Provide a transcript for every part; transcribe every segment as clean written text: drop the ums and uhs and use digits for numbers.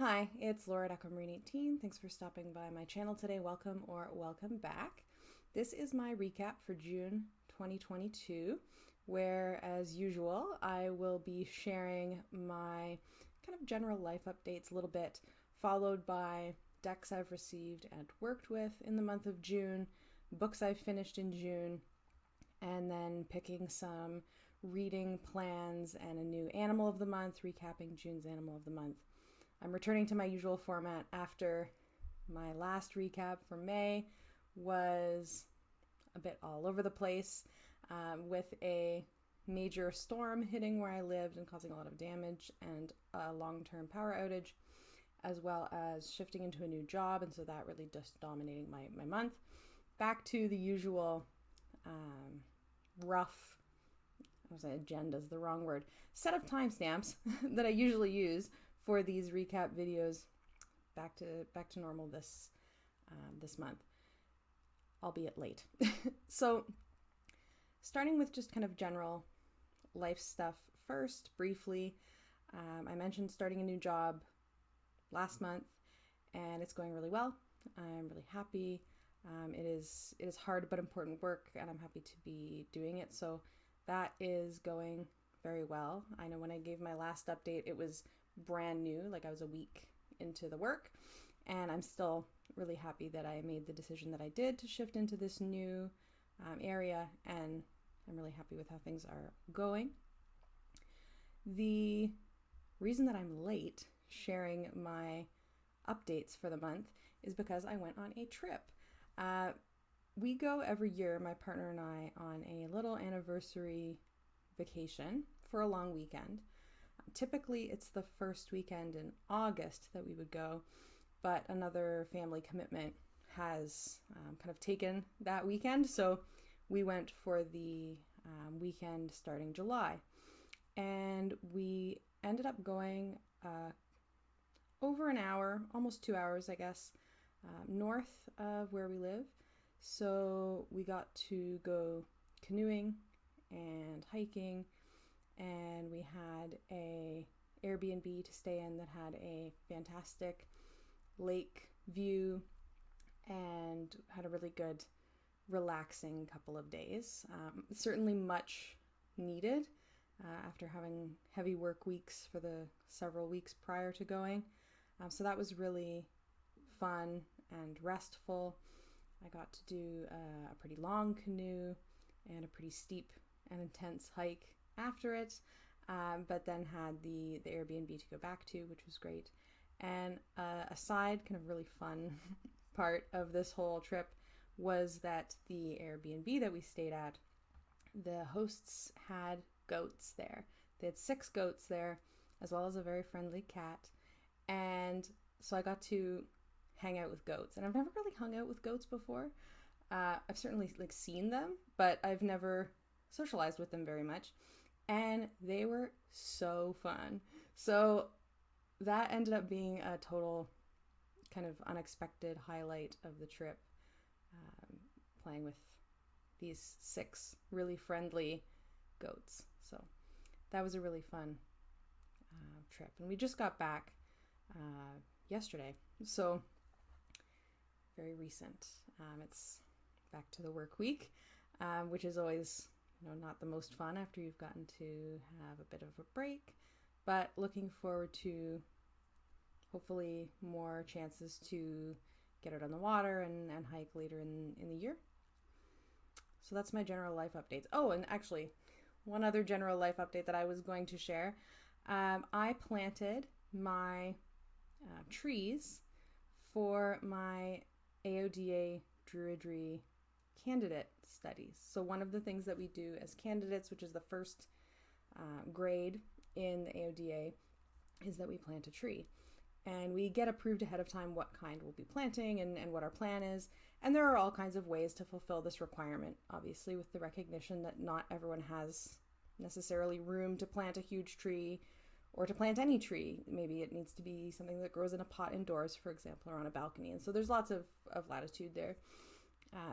Hi, it's Laura at Aquamarine18. Thanks for stopping by my channel today. Welcome or welcome back. This is my recap for June 2022, where, as usual, I will be sharing my kind of general life updates a little bit, followed by decks I've received and worked with in the month of June, books I've finished in June, and then picking some reading plans and a new animal of the month, recapping June's animal of the month. I'm returning to my usual format after my last recap for May was a bit all over the place, with a major storm hitting where I lived and causing a lot of damage and a long-term power outage, as well as shifting into a new job, and so that really just dominating my month. Back to the usual rough, I was saying agenda is the wrong word, set of timestamps that I usually use for these recap videos. Back to normal this month, albeit late. So starting with just kind of general life stuff first, briefly, I mentioned starting a new job last month, and it's going really well. I'm really happy. It is hard but important work, and I'm happy to be doing it. So that is going very well. I know when I gave my last update, it was brand new, like I was a week into the work, and I'm still really happy that I made the decision that I did to shift into this new area, and I'm really happy with how things are going. The reason that I'm late sharing my updates for the month is because I went on a trip. We go every year, my partner and I, on a little anniversary vacation for a long weekend. Typically, it's the first weekend in August that we would go, but another family commitment has kind of taken that weekend, so we went for the weekend starting July. And we ended up going over an hour, almost 2 hours, I guess, north of where we live. So we got to go canoeing and hiking, and we had a Airbnb to stay in that had a fantastic lake view and had a really good relaxing couple of days. Certainly much needed after having heavy work weeks for the several weeks prior to going. So that was really fun and restful. I got to do a pretty long canoe and a pretty steep and intense hike after it, but then had the Airbnb to go back to, which was great. And a side kind of really fun part of this whole trip was that the Airbnb that we stayed at, the hosts had goats there. They had 6 goats there, as well as a very friendly cat. And so I got to hang out with goats, and I've never really hung out with goats before. I've certainly seen them, but I've never socialized with them very much, and they were so fun. So that ended up being a total kind of unexpected highlight of the trip, playing with these 6 really friendly goats. So that was a really fun trip, and we just got back yesterday, so very recent. It's back to the work week, which is always, not the most fun after you've gotten to have a bit of a break, but looking forward to hopefully more chances to get out on the water and hike later in the year. So that's my general life updates. Oh, and actually, one other general life update that I was going to share. I planted my trees for my AODA Druidry candidate studies. So one of the things that we do as candidates, which is the first grade in the AODA, is that we plant a tree. And we get approved ahead of time what kind we'll be planting and what our plan is. And there are all kinds of ways to fulfill this requirement, obviously, with the recognition that not everyone has necessarily room to plant a huge tree or to plant any tree. Maybe it needs to be something that grows in a pot indoors, for example, or on a balcony. And so there's lots of latitude there.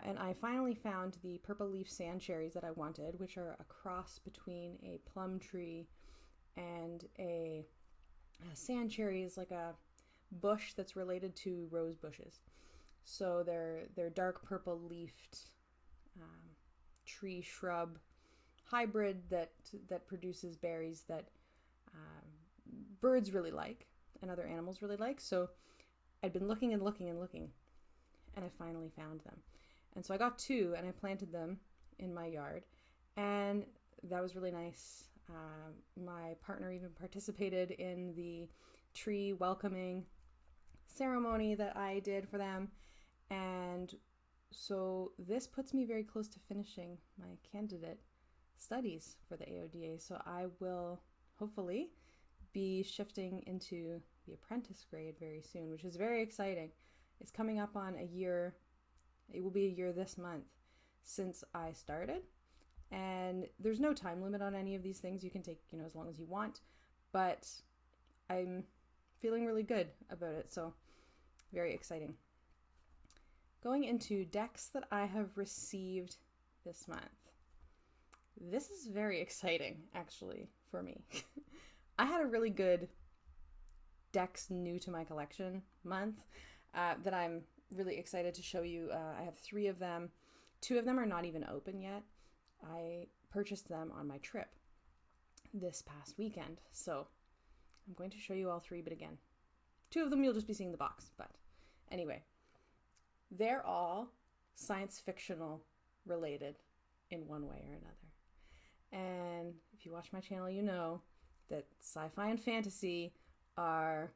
And I finally found the purple leaf sand cherries that I wanted, which are a cross between a plum tree and a sand cherry, is like a bush that's related to rose bushes. So they're dark purple leafed tree shrub hybrid that produces berries that birds really like and other animals really like. So I'd been looking and looking and looking, and I finally found them. And so I got 2 and I planted them in my yard, and that was really nice. My partner even participated in the tree welcoming ceremony that I did for them. And so this puts me very close to finishing my candidate studies for the AODA. So I will hopefully be shifting into the apprentice grade very soon, which is very exciting. It's coming up on a year. It will be a year this month since I started. And there's no time limit on any of these things. You can take, as long as you want. But I'm feeling really good about it. So very exciting. Going into decks that I have received this month. This is very exciting, actually, for me. I had a really good decks new to my collection month that I'm really excited to show you. I have 3 of them. 2 of them are not even open yet. I purchased them on my trip this past weekend. So I'm going to show you all 3, but again, 2 of them you'll just be seeing the box. But anyway, they're all science fictional related in one way or another. And if you watch my channel, you know that sci-fi and fantasy are,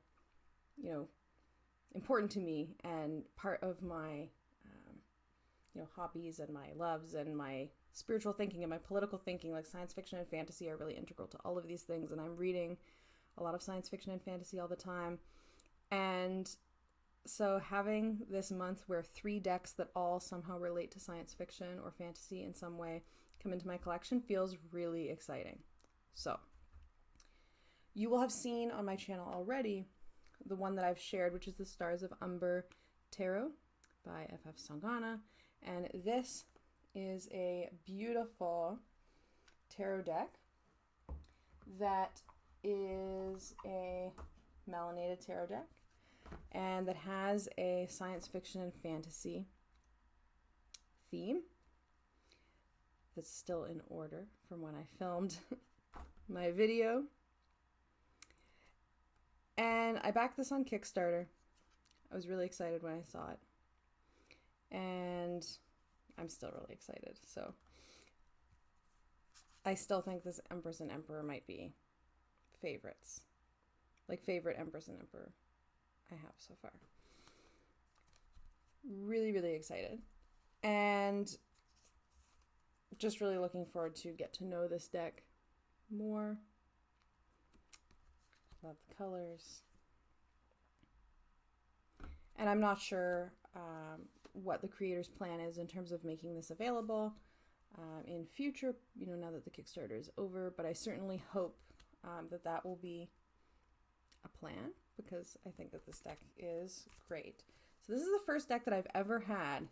important to me and part of my, hobbies and my loves and my spiritual thinking and my political thinking. Like science fiction and fantasy are really integral to all of these things. And I'm reading a lot of science fiction and fantasy all the time. And so having this month where 3 decks that all somehow relate to science fiction or fantasy in some way come into my collection feels really exciting. So you will have seen on my channel already the one that I've shared, which is the Stars of Umber Tarot by F.F. Sangana. And this is a beautiful tarot deck that is a melanated tarot deck and that has a science fiction and fantasy theme that's still in order from when I filmed my video. And I backed this on Kickstarter. I was really excited when I saw it. And I'm still really excited. So I still think this Empress and Emperor might be favorites. Like favorite Empress and Emperor I have so far. Really, really excited. And just really looking forward to get to know this deck more. Love the colors. And I'm not sure what the creator's plan is in terms of making this available in future, now that the Kickstarter is over, but I certainly hope that will be a plan because I think that this deck is great. So this is the first deck that I've ever had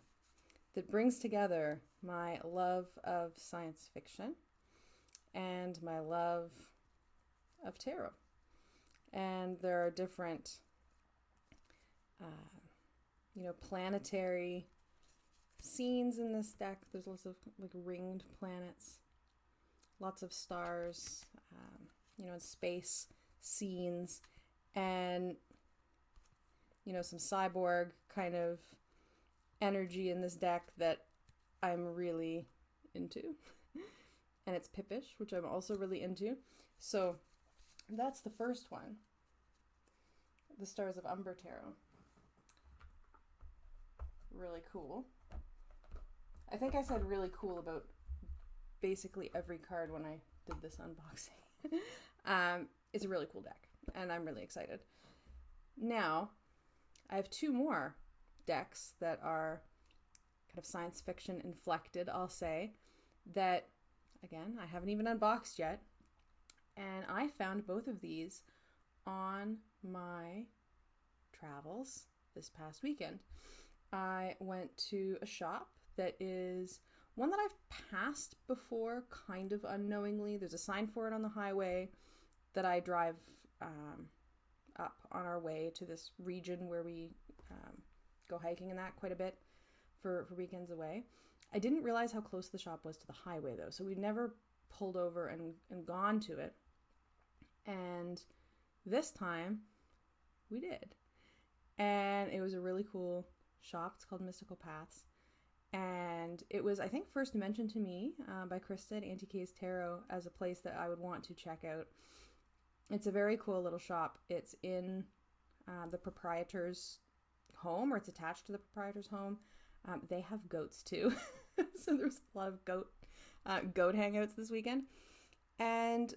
that brings together my love of science fiction and my love of tarot. And there are different planetary scenes in this deck. There's lots of ringed planets, lots of stars, and space scenes, and some cyborg kind of energy in this deck that I'm really into. And it's Pippish, which I'm also really into. So that's the first one, the Stars of Umber Tarot. Really cool. I think I said really cool about basically every card when I did this unboxing. It's a really cool deck, and I'm really excited. Now, I have 2 more decks that are kind of science fiction inflected, I'll say, that, again, I haven't even unboxed yet. And I found both of these on my travels this past weekend. I went to a shop that is one that I've passed before, kind of unknowingly. There's a sign for it on the highway that I drive up on our way to this region where we go hiking and that quite a bit for weekends away. I didn't realize how close the shop was to the highway though, so we never pulled over and gone to it. And this time we did. And it was a really cool shop. It's called Mystical Paths. And it was, I think, first mentioned to me by Krista at Auntie Kay's Tarot as a place that I would want to check out. It's a very cool little shop. It's in the proprietor's home, or it's attached to the proprietor's home. They have goats too. So there was a lot of goat hangouts this weekend. And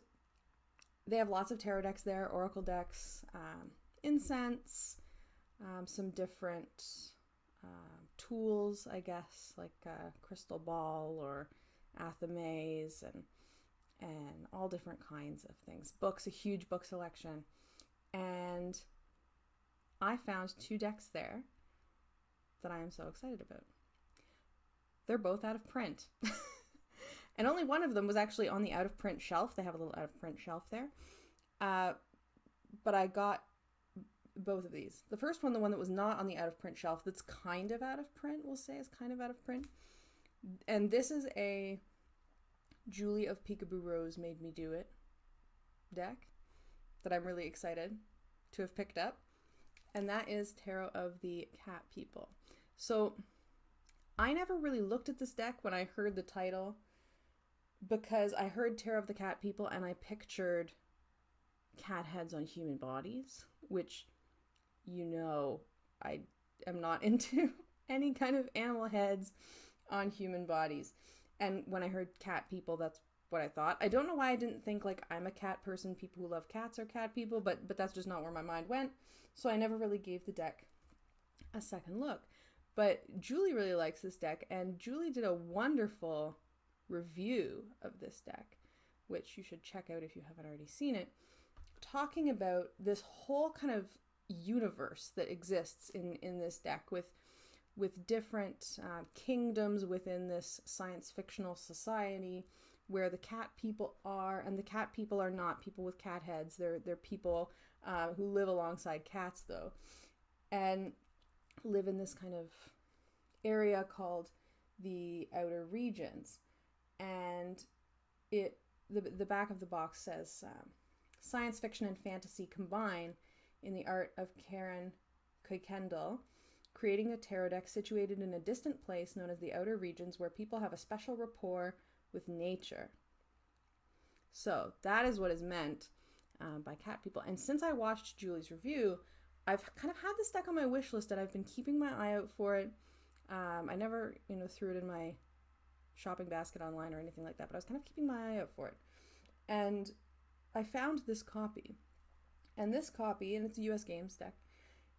they have lots of tarot decks there, oracle decks, incense, some different tools, I guess, like crystal ball or athame and all different kinds of things. Books, a huge book selection. And I found 2 decks there that I am so excited about. They're both out of print. And only one of them was actually on the out of print shelf. They have a little out of print shelf there. But I got both of these. The first one, the one that was not on the out of print shelf, that's kind of out of print, we'll say is kind of out of print. And this is a Julie of Peekaboo Rose Made Me Do It deck that I'm really excited to have picked up. And that is Tarot of the Cat People. So I never really looked at this deck when I heard the title, because I heard Tarot of the Cat People and I pictured cat heads on human bodies, which, you know, I am not into any kind of animal heads on human bodies. And when I heard cat people, that's what I thought. I don't know why I didn't think like I'm a cat person, people who love cats are cat people, but that's just not where my mind went. So I never really gave the deck a second look. But Julie really likes this deck, and Julie did a wonderful review of this deck, which you should check out if you haven't already seen it, talking about this whole kind of universe that exists in this deck with different kingdoms within this science fictional society where the cat people are, and the cat people are not people with cat heads. They're people who live alongside cats though, and live in this kind of area called the Outer Regions. And the back of the box says science fiction and fantasy combine in the art of Karen Kuykendall, creating a tarot deck situated in a distant place known as the Outer Regions, where people have a special rapport with nature. So that is what is meant by cat people. And since I watched Julie's review, I've kind of had this deck on my wish list, and I've been keeping my eye out for it. I never, threw it in my shopping basket online or anything like that, but I was kind of keeping my eye out for it. And I found this copy. And this copy, and it's a US Games deck,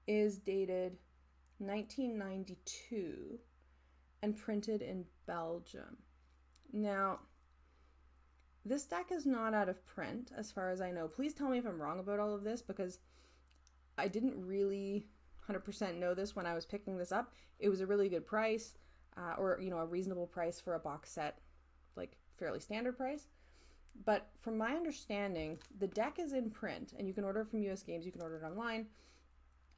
is dated 1992 and printed in Belgium. Now, this deck is not out of print as far as I know. Please tell me if I'm wrong about all of this, because I didn't really 100% know this when I was picking this up. It was a really good price, or a reasonable price for a box set, like fairly standard price. But from my understanding, the deck is in print, and you can order it from US Games, you can order it online,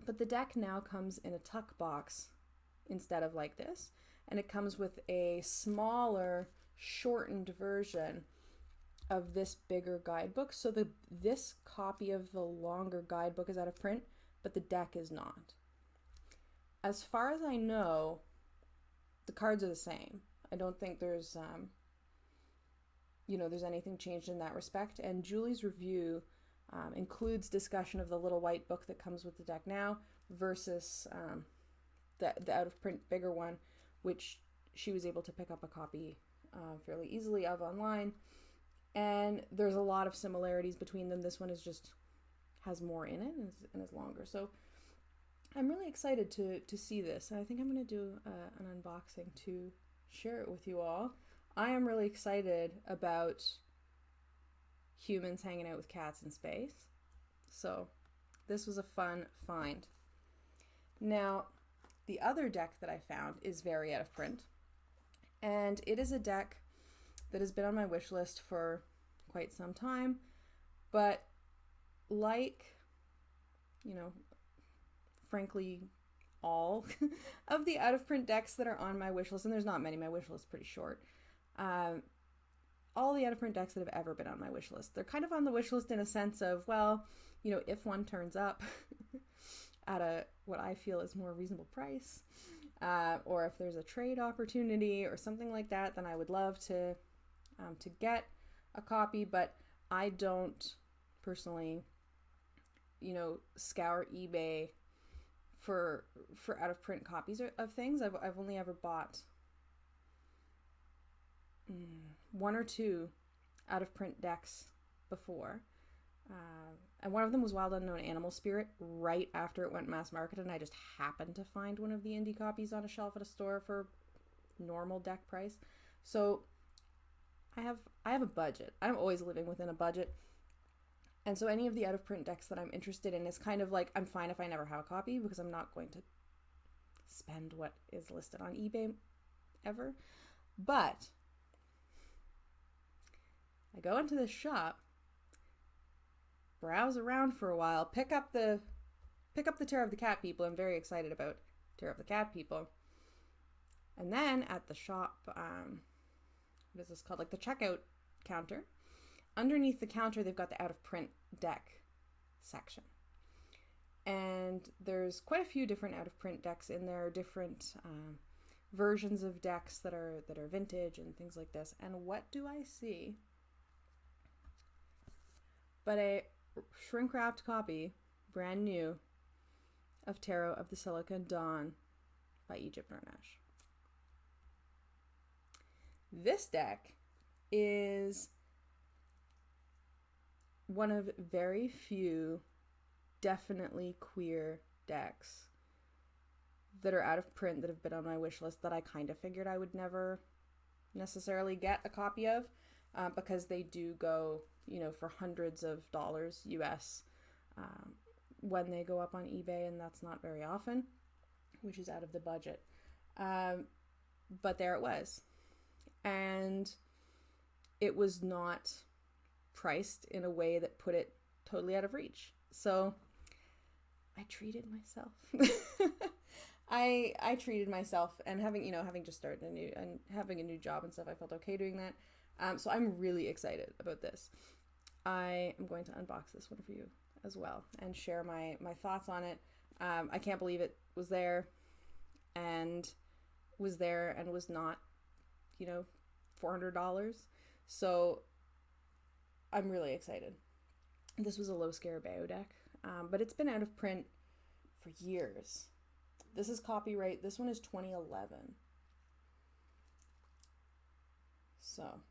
but the deck now comes in a tuck box instead of like this, and it comes with a smaller, shortened version of this bigger guidebook. So this copy of the longer guidebook is out of print, but the deck is not. As far as I know, the cards are the same. I don't think there's there's anything changed in that respect. And Julie's review includes discussion of the little white book that comes with the deck now versus the out of print bigger one, which she was able to pick up a copy fairly easily of online. And there's a lot of similarities between them. This one has more in it and is longer. So I'm really excited to see this. And I think I'm going to do an unboxing to share it with you all. I am really excited about humans hanging out with cats in space. So this was a fun find. Now, the other deck that I found is very out of print. And it is a deck that has been on my wish list for quite some time. But like you know, frankly, all of the out of print decks that are on my wish list, and there's not many, my wish list is pretty short. All the out of print decks that have ever been on my wish list. They're kind of on the wish list in a sense of, well, you know, if one turns up at a what I feel is more reasonable price, or if there's a trade opportunity or something like that, then I would love to get a copy. But I don't personally, you know, scour eBay for out of print copies of things. I've only ever bought one or two out of print decks before, and one of them was Wild Unknown Animal Spirit right after it went mass market, and I just happened to find one of the indie copies on a shelf at a store for normal deck price. So I have a budget. I'm always living within a budget. And so any of the out of print decks that I'm interested in is kind of like, I'm fine if I never have a copy because I'm not going to spend what is listed on eBay ever. But I go into this shop, browse around for a while, pick up the Terror of the Cat People. I'm very excited about Terror of the Cat People. And then at the shop, what is this called? Like the checkout counter. Underneath the counter, they've got the out of print deck section. And there's quite a few different out of print decks in there, different versions of decks that are vintage and things like this. And what do I see but a shrink wrapped copy, brand new, of Tarot of the Silicon Dawn by Egypt Nornash. This deck is one of very few definitely queer decks that are out of print that have been on my wish list that I kind of figured I would never necessarily get a copy of, because they do go, you know, for hundreds of dollars US when they go up on eBay, and that's not very often, which is out of the budget. But there it was. And it was not priced in a way that put it totally out of reach. So I treated myself. I treated myself, and having just started having a new job and stuff, I felt okay doing that. So I'm really excited about this. I am going to unbox this one for you as well and share my thoughts on it. I can't believe it was there and was not, $400. So I'm really excited. This was a low scare Bayo deck, but it's been out of print for years. This is copyright. This one is 2011. So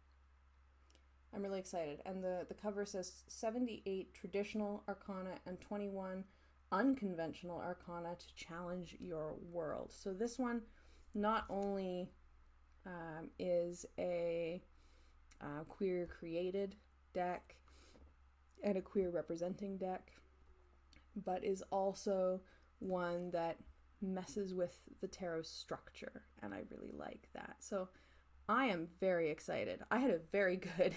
I'm really excited. And the cover says 78 traditional arcana and 21 unconventional arcana to challenge your world. So this one not only is a queer created deck and a queer representing deck, but is also one that messes with the tarot structure, and I really like that. So I am very excited. I had a very good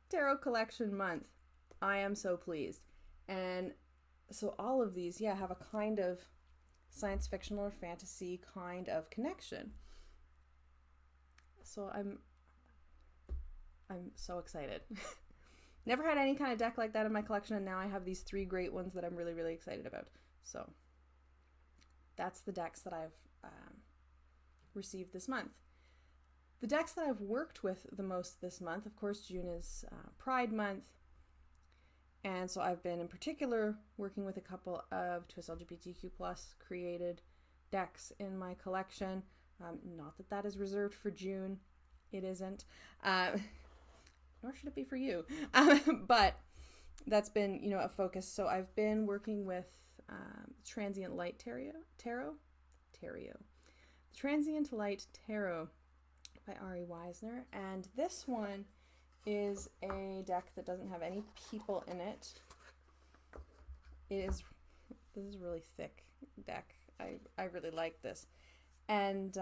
tarot collection month. I am so pleased. And so all of these, have a kind of science fiction or fantasy kind of connection. So I'm so excited. Never had any kind of deck like that in my collection, and now I have these 3 great ones that I'm really, really excited about. So that's the decks that I've received this month. The decks that I've worked with the most this month, of course, June is Pride Month, and so I've been in particular working with a couple of Twist LGBTQ+ created decks in my collection. Not that that is reserved for June. It isn't. Nor should it be for you. But that's been, a focus. So I've been working with Transient Light Tarot. Transient Light Tarot by Ari Weisner. And this one is a deck that doesn't have any people in it. This is a really thick deck. I really like this. And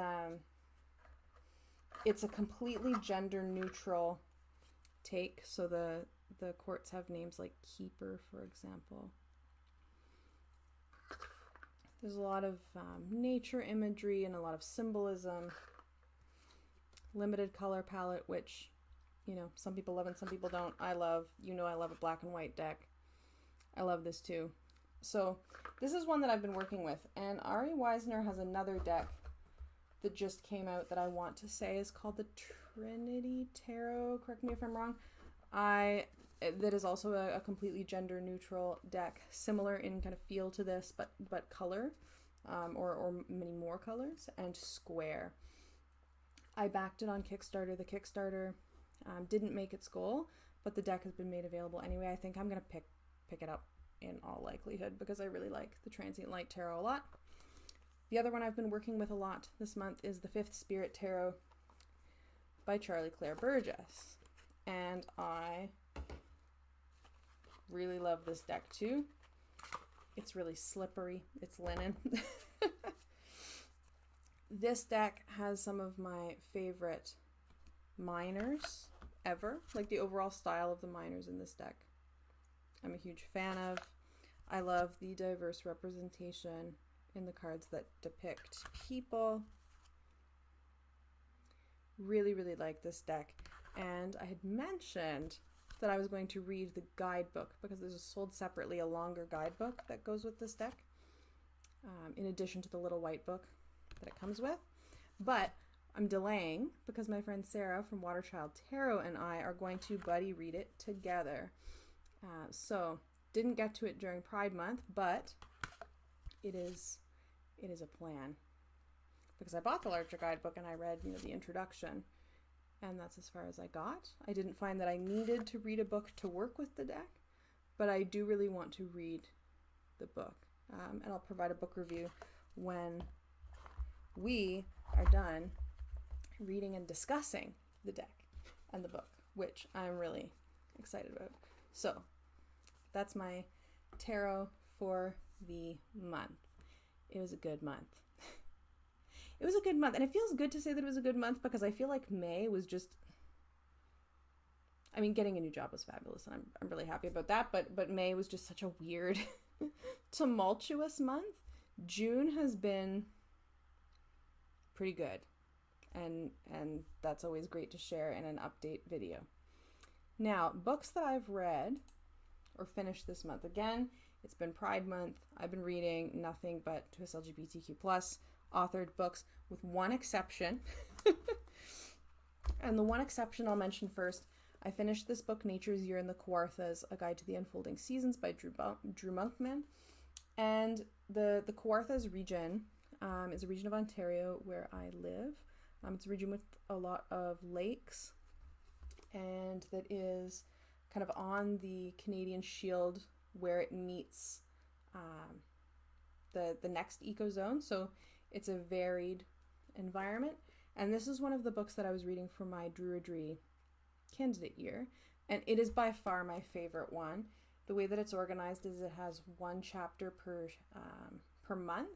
it's a completely gender neutral take. So the courts have names like Keeper, for example. There's a lot of nature imagery and a lot of symbolism. Limited color palette, which, some people love and some people don't. I love, I love a black and white deck. I love this too. So this is one that I've been working with, and Ari Weisner has another deck that just came out that I want to say is called the Trinity Tarot. Correct me if I'm wrong. That is also a completely gender neutral deck, similar in kind of feel to this, but color, or many more colors, and square. I backed it on Kickstarter. The Kickstarter didn't make its goal, but the deck has been made available anyway. I think I'm gonna pick it up in all likelihood because I really like the Transient Light Tarot a lot. The other one I've been working with a lot this month is the Fifth Spirit Tarot by Charlie Claire Burgess, and I really love this deck too. It's really slippery. It's linen. This deck has some of my favorite minors ever, like the overall style of the minors in this deck. I'm a huge fan of. I love the diverse representation in the cards that depict people. Really, really like this deck. And I had mentioned that I was going to read the guidebook because there's sold separately a longer guidebook that goes with this deck, in addition to the little white book that it comes with. But I'm delaying because my friend Sarah from Waterchild Tarot and I are going to buddy read it together. So didn't get to it during Pride Month, but it is a plan, because I bought the larger guidebook and I read the introduction, and that's as far as I got. I didn't find that I needed to read a book to work with the deck, but I do really want to read the book, and I'll provide a book review when we are done reading and discussing the deck and the book, which I'm really excited about. So that's my tarot for the month. It was a good month. It was a good month, and it feels good to say that it was a good month because I feel like May was just, getting a new job was fabulous, and I'm really happy about that, but May was just such a weird, tumultuous month. June has been pretty good, and that's always great to share in an update video. Now, books that I've read or finished this month. Again, it's been Pride Month. I've been reading nothing but Twist LGBTQ+ authored books, with one exception. And the one exception I'll mention first, I finished this book, Nature's Year in the Kawarthas, A Guide to the Unfolding Seasons by Drew Monkman. And the Kawarthas region is a region of Ontario where I live. It's a region with a lot of lakes, and that is kind of on the Canadian Shield where it meets the next ecozone. So it's a varied environment. And this is one of the books that I was reading for my Druidry candidate year. And it is by far my favorite one. The way that it's organized is it has one chapter per month.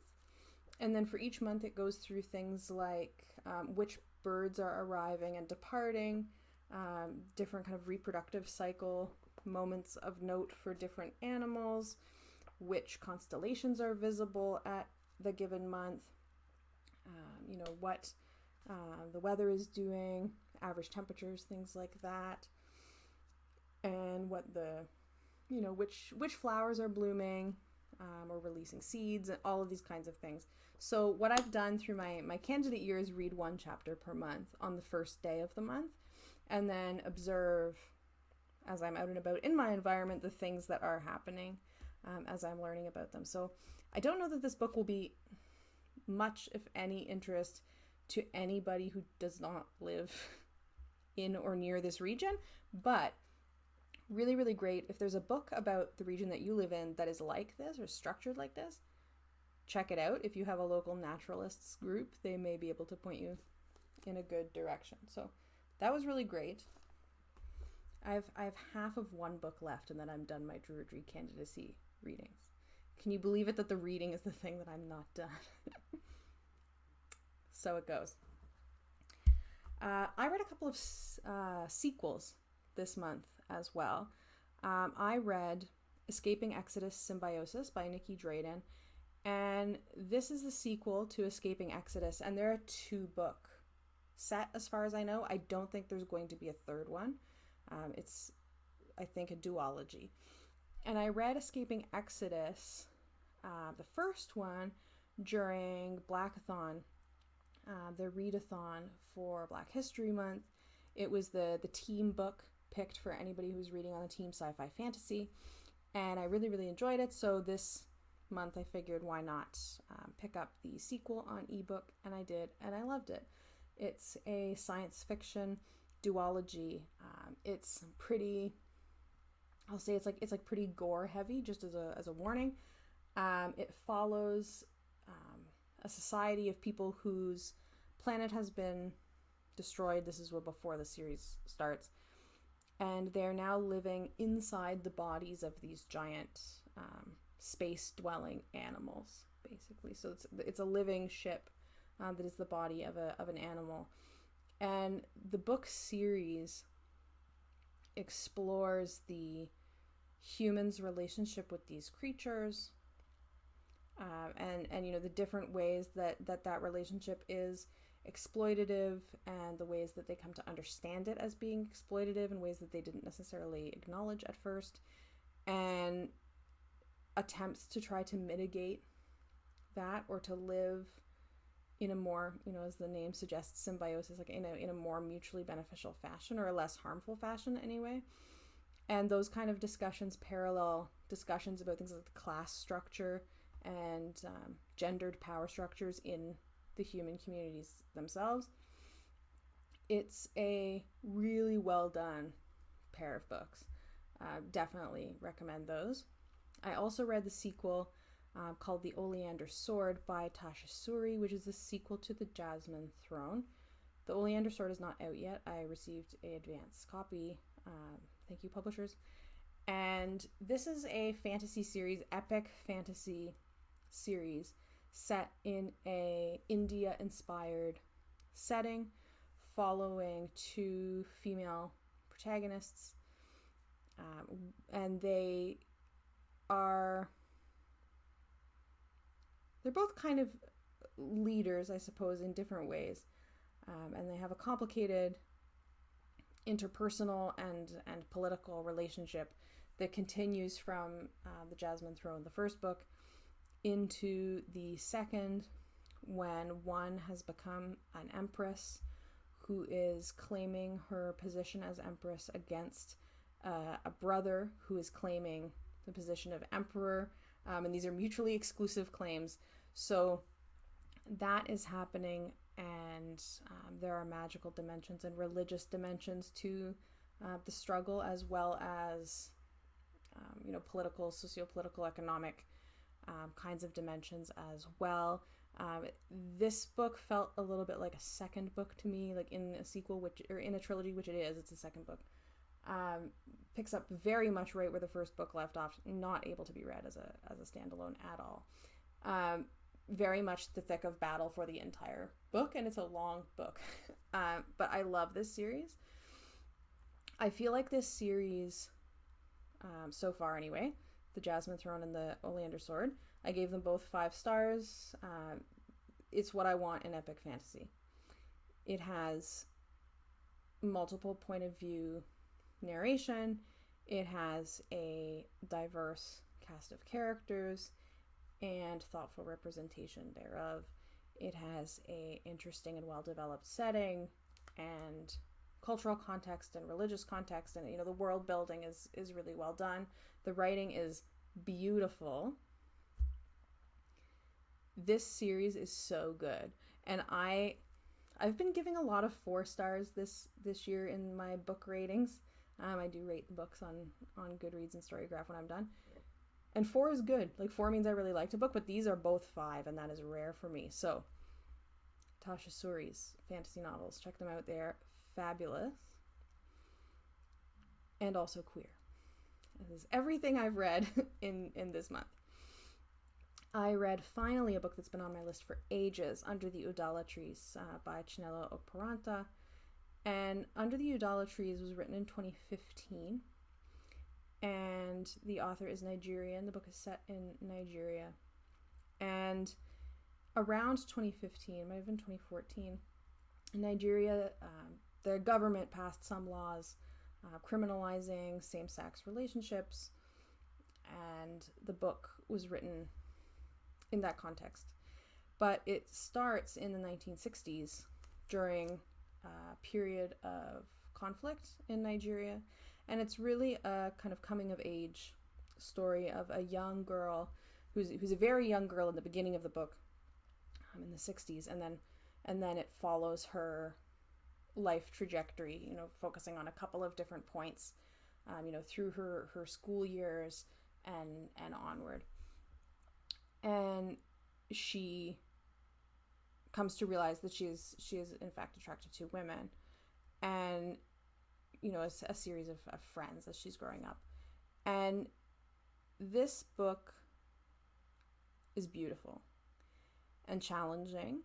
And then for each month it goes through things like which birds are arriving and departing, different kind of reproductive cycle moments of note for different animals, which constellations are visible at the given month, what the weather is doing, average temperatures, things like that, and what the, which flowers are blooming or releasing seeds, and all of these kinds of things. So what I've done through my candidate year is read one chapter per month on the first day of the month, and then observe as I'm out and about in my environment the things that are happening as I'm learning about them. So I don't know that this book will be much, if any, interest to anybody who does not live in or near this region, but really, really great. If there's a book about the region that you live in that is like this or structured like this, check it out. If you have a local naturalists group, they may be able to point you in a good direction. So that was really great. I have half of one book left, and then I'm done my Druidry candidacy readings. Can you believe it that the reading is the thing that I'm not done? So it goes. I read a couple of sequels this month as well. I read Escaping Exodus Symbiosis by Nikki Drayden, And this is the sequel to Escaping Exodus, and they're a 2-book set as far as I know. I don't think there's going to be a third one. It's, I think, a duology. And I read Escaping Exodus, the first one, during Blackathon, the readathon for Black History Month. It was the team book picked for anybody who's reading on the team sci-fi fantasy, and I really, really enjoyed it. So this month I figured, why not pick up the sequel on ebook, and I did, and I loved it. It's a science fiction duology. It's pretty, I'll say it's like pretty gore heavy, just as a warning. It follows a society of people whose planet has been destroyed. This is before the series starts, and they're now living inside the bodies of these giant space-dwelling animals, basically. So it's a living ship that is the body of an animal, and the book series explores the humans' relationship with these creatures, and the different ways that relationship is exploitative, and the ways that they come to understand it as being exploitative in ways that they didn't necessarily acknowledge at first, and attempts to try to mitigate that, or to live in a more, as the name suggests, symbiosis, like in a more mutually beneficial fashion, or a less harmful fashion anyway. And those kind of discussions parallel discussions about things like the class structure and gendered power structures in the human communities themselves. It's a really well done pair of books. Definitely recommend those. I also read the sequel called The Oleander Sword by Tasha Suri, which is the sequel to The Jasmine Throne. The Oleander Sword is not out yet. I received an advance copy. Thank you, publishers. And this is a fantasy series, epic fantasy series, set in a India-inspired setting, following 2 female protagonists, and they're both kind of leaders, I suppose, in different ways, and they have a complicated interpersonal and political relationship that continues from The Jasmine Throne, the first book, into the second, when one has become an empress who is claiming her position as empress against a brother who is claiming the position of emperor, and these are mutually exclusive claims. So that is happening, and there are magical dimensions and religious dimensions to the struggle, as well as political, socio-political, economic kinds of dimensions as well. This book felt a little bit like a second book to me, like in a sequel, or in a trilogy, which it is. It's a second book. Picks up very much right where the first book left off. Not able to be read as a standalone at all. Very much the thick of battle for the entire book, and it's a long book. But I love this series. I feel like this series, so far anyway, The Jasmine Throne and The Oleander Sword, I gave them both 5 stars. It's what I want in epic fantasy. It has multiple point of view narration. It has a diverse cast of characters and thoughtful representation thereof. It has a interesting and well-developed setting and cultural context and religious context, and the world building is really well done. The writing is beautiful. This series is so good, and I've been giving a lot of 4 stars this year in my book ratings. I do rate the books on Goodreads and Storygraph when I'm done. And 4 is good. Like, 4 means I really liked a book, but these are both 5, and that is rare for me. So, Tasha Suri's fantasy novels, check them out. They're fabulous. And also queer. This is everything I've read in this month. I read finally a book that's been on my list for ages, Under the Udala Trees by Chinelo Oparanta. And Under the Udala Trees was written in 2015. And the author is Nigerian. The book is set in Nigeria. And And around 2015, might have been 2014, in Nigeria, their government passed some laws criminalizing same-sex relationships, and the book was written in that context. But it starts in the 1960s during a period of conflict in Nigeria, and it's really a kind of coming-of-age story of a young girl who's a very young girl in the beginning of the book, in the 60s, and then it follows her life trajectory, focusing on a couple of different points, through her school years and onward. And she comes to realize that she is in fact attracted to women, and a series of friends as she's growing up. And this book is beautiful and challenging,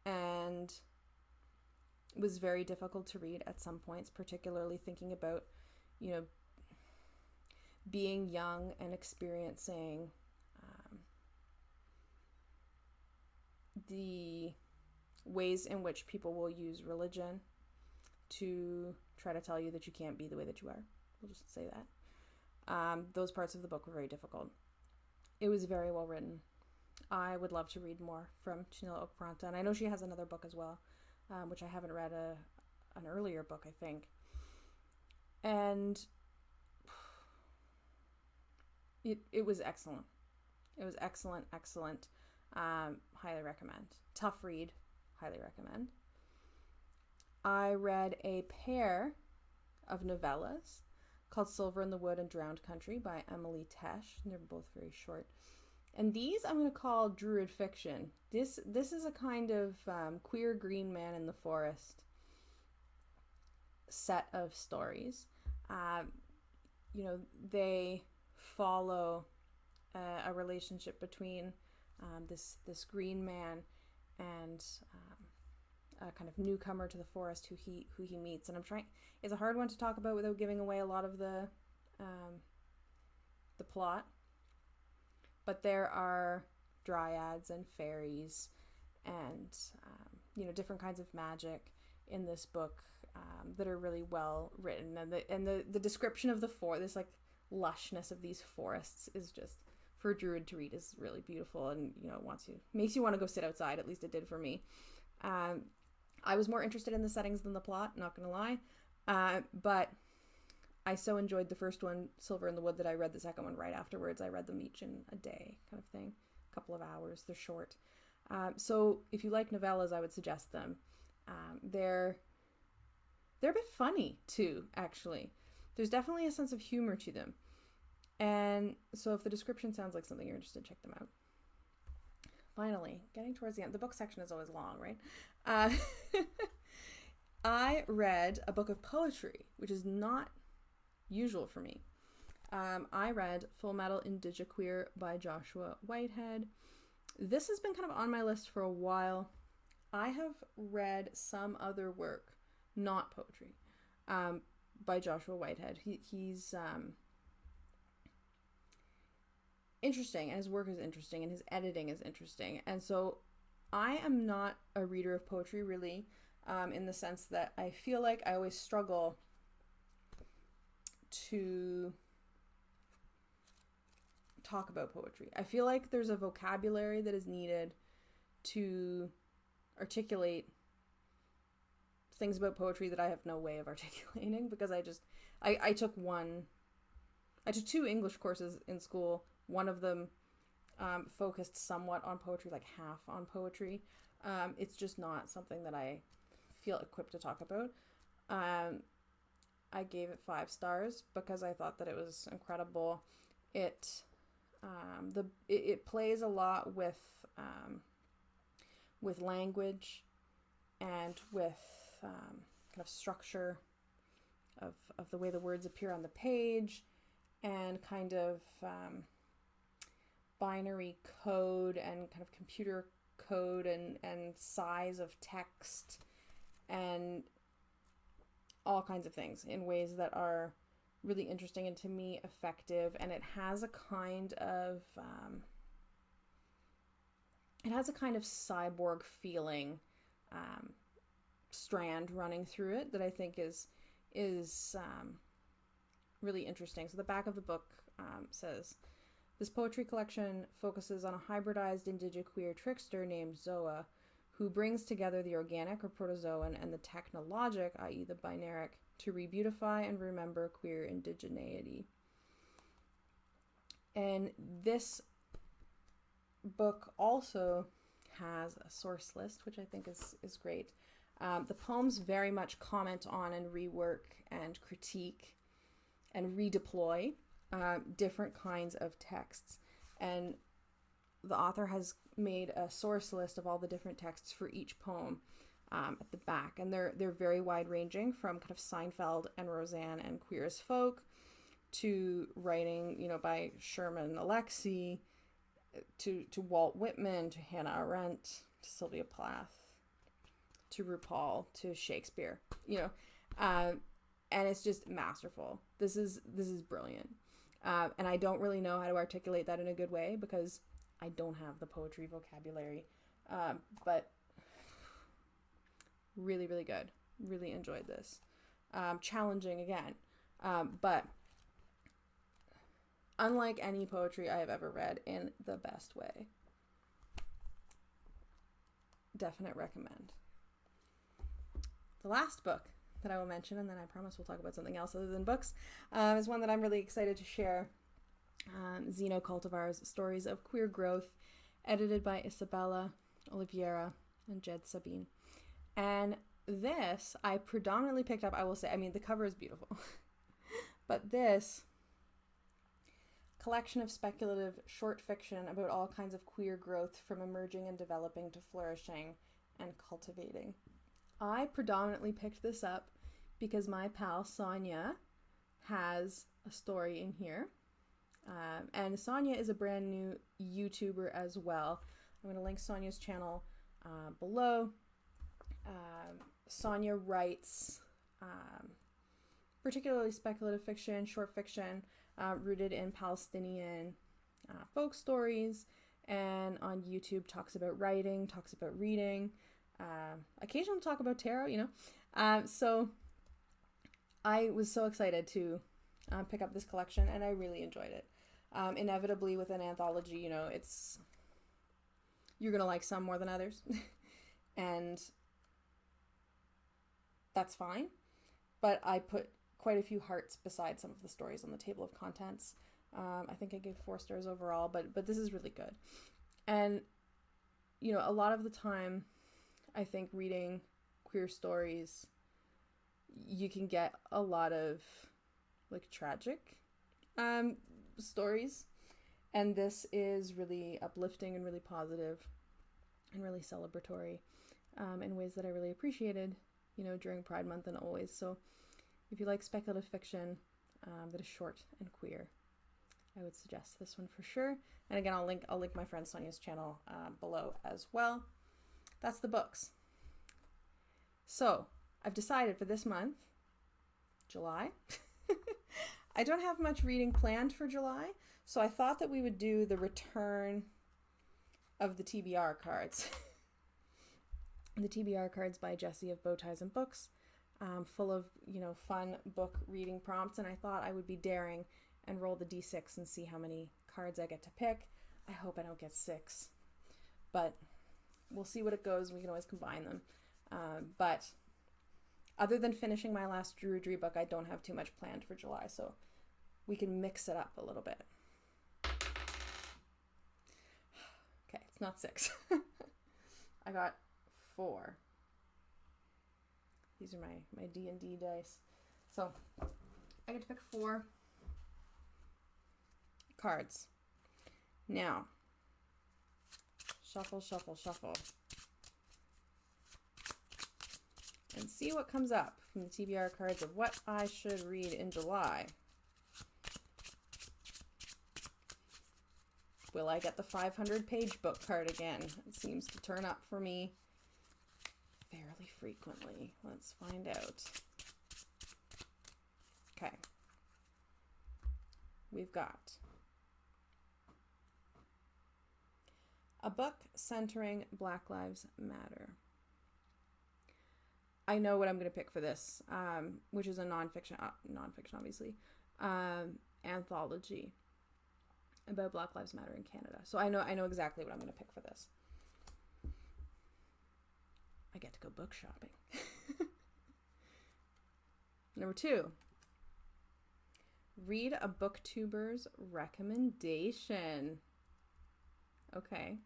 and was very difficult to read at some points, particularly thinking about, being young and experiencing the ways in which people will use religion to try to tell you that you can't be the way that you are. We'll just say that. Those parts of the book were very difficult. It was very well written. I would love to read more from Chinua Okparanta, and I know she has another book as well, which I haven't read, an earlier book, I think. And it was excellent. It was excellent. Highly recommend. Tough read. Highly recommend. I read a pair of novellas called Silver in the Wood and Drowned Country by Emily Tesh. They're both very short. And these I'm going to call druid fiction. This is a kind of queer green man in the forest set of stories. They follow a relationship between this green man and a kind of newcomer to the forest who he meets. And it's a hard one to talk about without giving away a lot of the plot. But there are dryads and fairies and different kinds of magic in this book that are really well written, and the description of the this like lushness of these forests is just, for a druid to read, is really beautiful, and makes you want to go sit outside. At least it did for me. I was more interested in the settings than the plot, not gonna lie, but I so enjoyed the first one, Silver in the Wood, that I read the second one right afterwards. I read them each in a day, kind of thing, a couple of hours. They're short. So if you like novellas, I would suggest them. They're a bit funny too, actually. There's definitely a sense of humor to them. And so if the description sounds like something you're interested in, check them out. Finally, getting towards the end. The book section is always long, right? I read a book of poetry, which is not usual for me. I read Full Metal Indigiqueer by Joshua Whitehead. This has been kind of on my list for a while. I have read some other work, not poetry, by Joshua Whitehead. He's interesting, and his work is interesting, and his editing is interesting. And so I am not a reader of poetry, really, in the sense that I feel like I always struggle to talk about poetry. I feel like there's a vocabulary that is needed to articulate things about poetry that I have no way of articulating, because I took two English courses in school. One of them focused somewhat on poetry, like half on poetry. It's just not something that I feel equipped to talk about. I gave it 5 stars because I thought that it was incredible. It plays a lot with language and with kind of structure of the way the words appear on the page, and kind of binary code and kind of computer code and size of text and all kinds of things in ways that are really interesting and, to me, effective. And it has a kind of it has a kind of cyborg feeling strand running through it that I think is really interesting. So the back of the book says, this poetry collection focuses on a hybridized indigiqueer trickster named Zoa, who brings together the organic or protozoan and the technologic, i.e. the binaric, to rebeautify and remember queer indigeneity. And this book also has a source list, which I think is great. The poems very much comment on and rework and critique and redeploy different kinds of texts. And the author has made a source list of all the different texts for each poem at the back. And they're very wide ranging, from kind of Seinfeld and Roseanne and Queer as Folk to writing, by Sherman Alexie, to Walt Whitman, to Hannah Arendt, to Sylvia Plath, to RuPaul, to Shakespeare, and it's just masterful. This is brilliant. And I don't really know how to articulate that in a good way because I don't have the poetry vocabulary, but really, really good. Really enjoyed this. Challenging again, but unlike any poetry I have ever read, in the best way. Definite recommend. The last book that I will mention, and then I promise we'll talk about something else other than books, is one that I'm really excited to share. Zeno Cultivar's Stories of Queer Growth, edited by Isabella Oliveira and Jed Sabine. And this I predominantly picked up, I will say, the cover is beautiful, but this collection of speculative short fiction about all kinds of queer growth, from emerging and developing to flourishing and cultivating. I predominantly picked this up because my pal Sonia has a story in here. And Sonia is a brand new YouTuber as well. I'm going to link Sonia's channel below. Sonia writes particularly speculative fiction, short fiction, rooted in Palestinian folk stories, and on YouTube talks about writing, talks about reading, occasionally talk about tarot, so I was so excited to pick up this collection, and I really enjoyed it. Inevitably with an anthology, you're gonna like some more than others, and that's fine, but I put quite a few hearts beside some of the stories on the table of contents. I think I gave 4 stars overall, but this is really good. And a lot of the time I think reading queer stories, you can get a lot of tragic stories, and this is really uplifting and really positive and really celebratory in ways that I really appreciated during Pride Month and always. So if you like speculative fiction that is short and queer, I would suggest this one for sure. And again, I'll link my friend Sonia's channel below as well. That's the books. So I've decided for this month, July, I don't have much reading planned for July, so I thought that we would do the return of the TBR cards. The TBR cards by Jessie of Bowties and Books, full of, fun book reading prompts, and I thought I would be daring and roll the d6 and see how many cards I get to pick. I hope I don't get 6, but we'll see what it goes. We can always combine them. But other than finishing my last Druidry book, I don't have too much planned for July, so we can mix it up a little bit. Okay, it's not 6. I got 4. These are my D&D dice. So I get to pick 4 cards. Now, shuffle, shuffle, shuffle. And see what comes up from the TBR cards of what I should read in July. Will I get the 500-page book card again? It seems to turn up for me fairly frequently. Let's find out. Okay. We've got A book centering Black Lives Matter. I know what I'm going to pick for this, which is a nonfiction obviously, anthology about Black Lives Matter in Canada. So I know exactly what I'm going to pick for this. I get to go book shopping. Number 2. Read a booktuber's recommendation. Okay.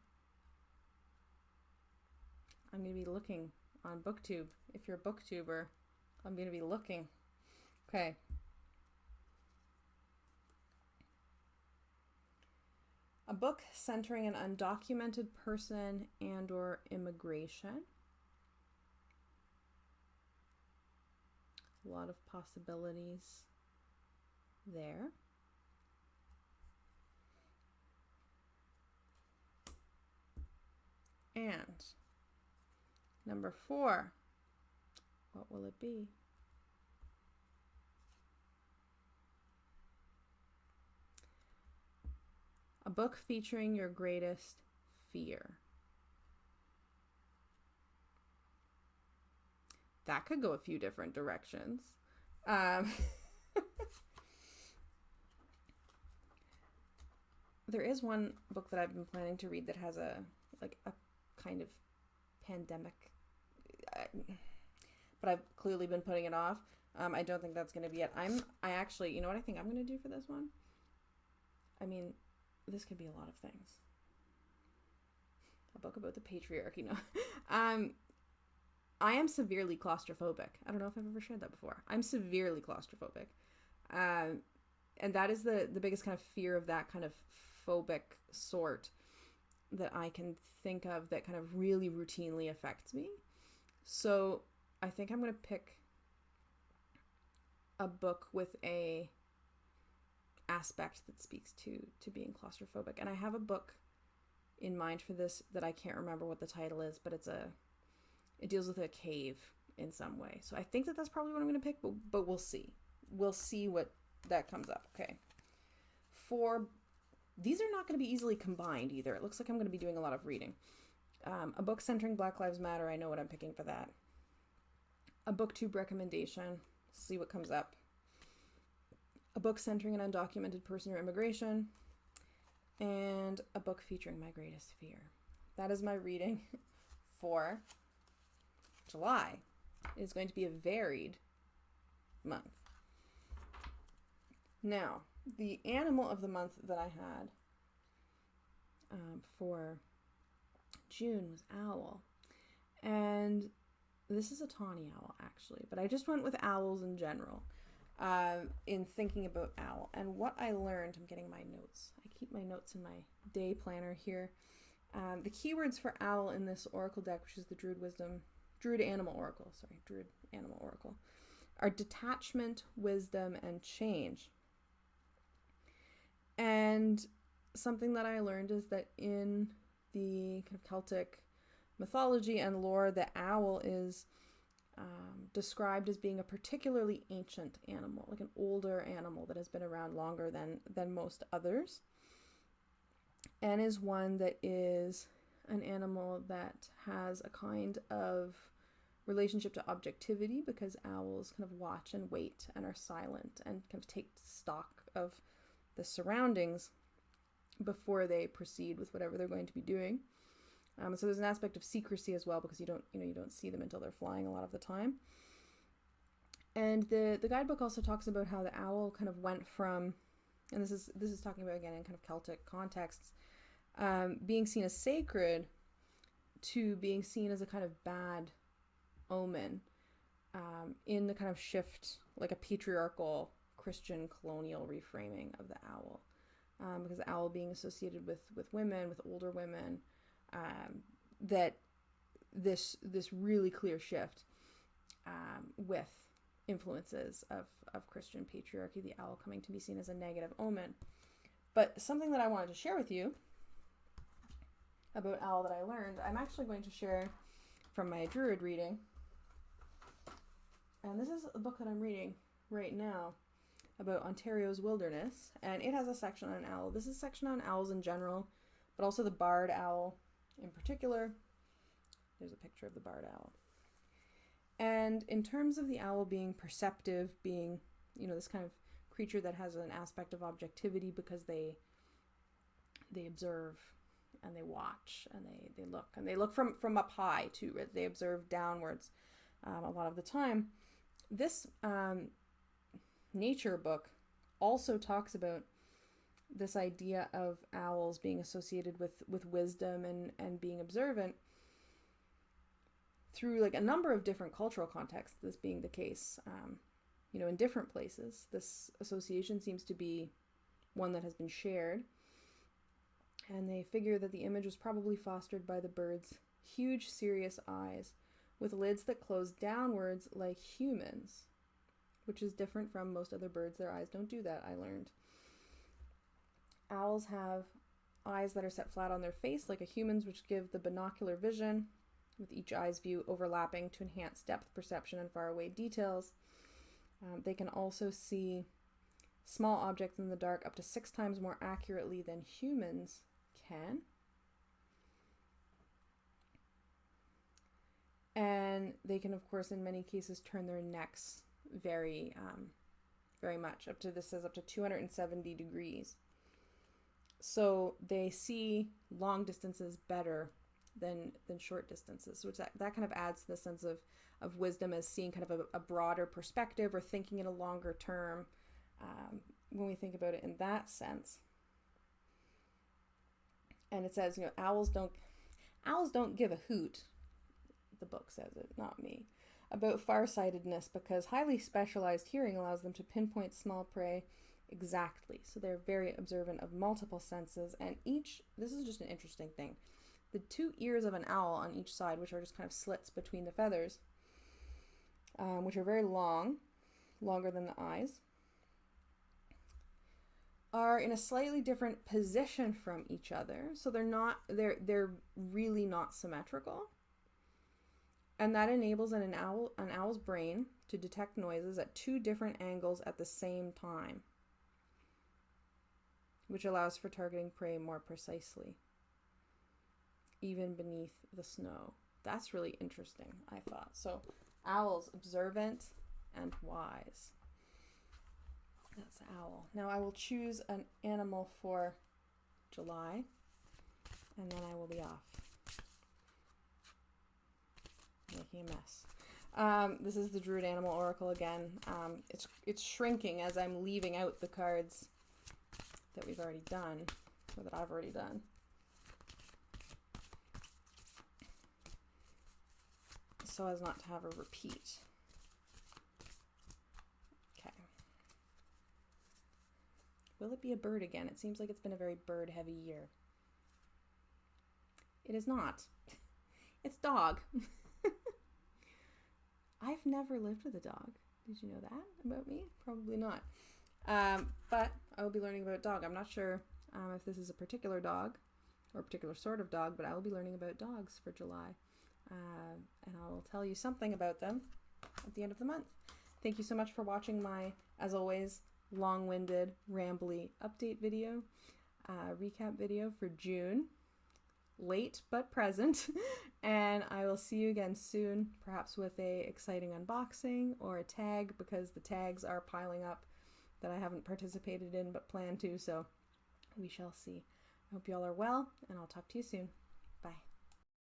I'm going to be looking on BookTube. If you're a booktuber, I'm going to be looking. Okay. A book centering an undocumented person and or immigration. A lot of possibilities there. And number 4, what will it be? A book featuring your greatest fear. That could go a few different directions. There is one book that I've been planning to read that has a kind of pandemic, but I've clearly been putting it off. I don't think that's going to be it. I actually, you know what I think I'm going to do for this one? I mean, this could be a lot of things. A book about the patriarchy. No. I am severely claustrophobic. I don't know if I've ever shared that before. I'm severely claustrophobic. And that is the biggest kind of fear of that kind of phobic sort that I can think of that kind of really routinely affects me. So I think I'm going to pick a book with a aspect that speaks to being claustrophobic. And I have a book in mind for this that I can't remember what the title is, but it deals with a cave in some way. So I think that's probably what I'm going to pick, but we'll see. We'll see what that comes up. Okay. These are not going to be easily combined either. It looks like I'm going to be doing a lot of reading. A book centering Black Lives Matter. I know what I'm picking for that. A BookTube recommendation. See what comes up. A book centering an undocumented person or immigration. And a book featuring my greatest fear. That is my reading for July. It is going to be a varied month. Now, the animal of the month that I had for June was owl. And this is a tawny owl, actually. But I just went with owls in general in thinking about owl. And what I learned, I'm getting my notes. I keep my notes in my day planner here. The keywords for owl in this oracle deck, which is the Druid Animal Oracle, are detachment, wisdom, and change. And something that I learned is that in the kind of Celtic mythology and lore, the owl is described as being a particularly ancient animal, like an older animal that has been around longer than most others, and is one that is an animal that has a kind of relationship to objectivity, because owls kind of watch and wait and are silent and kind of take stock of the surroundings before they proceed with whatever they're going to be doing. So there's an aspect of secrecy as well, because you don't see them until they're flying a lot of the time. And the guidebook also talks about how the owl kind of went from, and this is talking about, again, in kind of Celtic contexts, being seen as sacred to being seen as a kind of bad omen, in the kind of shift, like a patriarchal Christian colonial reframing of the owl, because the owl being associated with women, with older women, that this really clear shift with influences of Christian patriarchy, the owl coming to be seen as a negative omen. But something that I wanted to share with you about owl that I learned, I'm actually going to share from my Druid reading. And this is a book that I'm reading right now about Ontario's wilderness, and it has a section on owl. This is a section on owls in general, but also the barred owl, in particular. There's a picture of the barred owl. And in terms of the owl being perceptive, being, this kind of creature that has an aspect of objectivity because they observe and they watch and they look from up high too. Right? They observe downwards a lot of the time. This nature book also talks about this idea of owls being associated with wisdom and being observant through like a number of different cultural contexts, this being the case. In different places, this association seems to be one that has been shared. And they figure that the image was probably fostered by the bird's huge, serious eyes with lids that close downwards like humans, which is different from most other birds. Their eyes don't do that, I learned. Owls have eyes that are set flat on their face like a human's, which give the binocular vision, with each eye's view overlapping to enhance depth perception and faraway details. They can also see small objects in the dark up to 6 times more accurately than humans can. And they can, of course, in many cases, turn their necks very much, up to 270 degrees. So they see long distances better than short distances, which that kind of adds to the sense of wisdom as seeing kind of a broader perspective or thinking in a longer term when we think about it in that sense. And it says, owls don't give a hoot, the book says it, not me, about farsightedness because highly specialized hearing allows them to pinpoint small prey exactly. So they're very observant of multiple senses, and this is just an interesting thing. The 2 ears of an owl on each side, which are just kind of slits between the feathers, which are very long, longer than the eyes, are in a slightly different position from each other. So they're really not symmetrical. And that enables an owl's brain to detect noises at 2 different angles at the same time, which allows for targeting prey more precisely, even beneath the snow. That's really interesting, I thought. So owls, observant and wise. That's owl. Now I will choose an animal for July, and then I will be off. Making a mess. This is the Druid Animal Oracle again. It's shrinking as I'm leaving out the cards that we've already done, or that I've already done. So as not to have a repeat. Okay. Will it be a bird again? It seems like it's been a very bird-heavy year. It is not. It's dog. I've never lived with a dog. Did you know that about me? Probably not. But I will be learning about dog. I'm not sure if this is a particular dog or a particular sort of dog, but I will be learning about dogs for July. And I will tell you something about them at the end of the month. Thank you so much for watching my, as always, long-winded, rambly update video, recap video for June. Late but present. And I will see you again soon, perhaps with a exciting unboxing or a tag, because the tags are piling up that I haven't participated in but plan to, so we shall see. I hope you all are well, and I'll talk to you soon.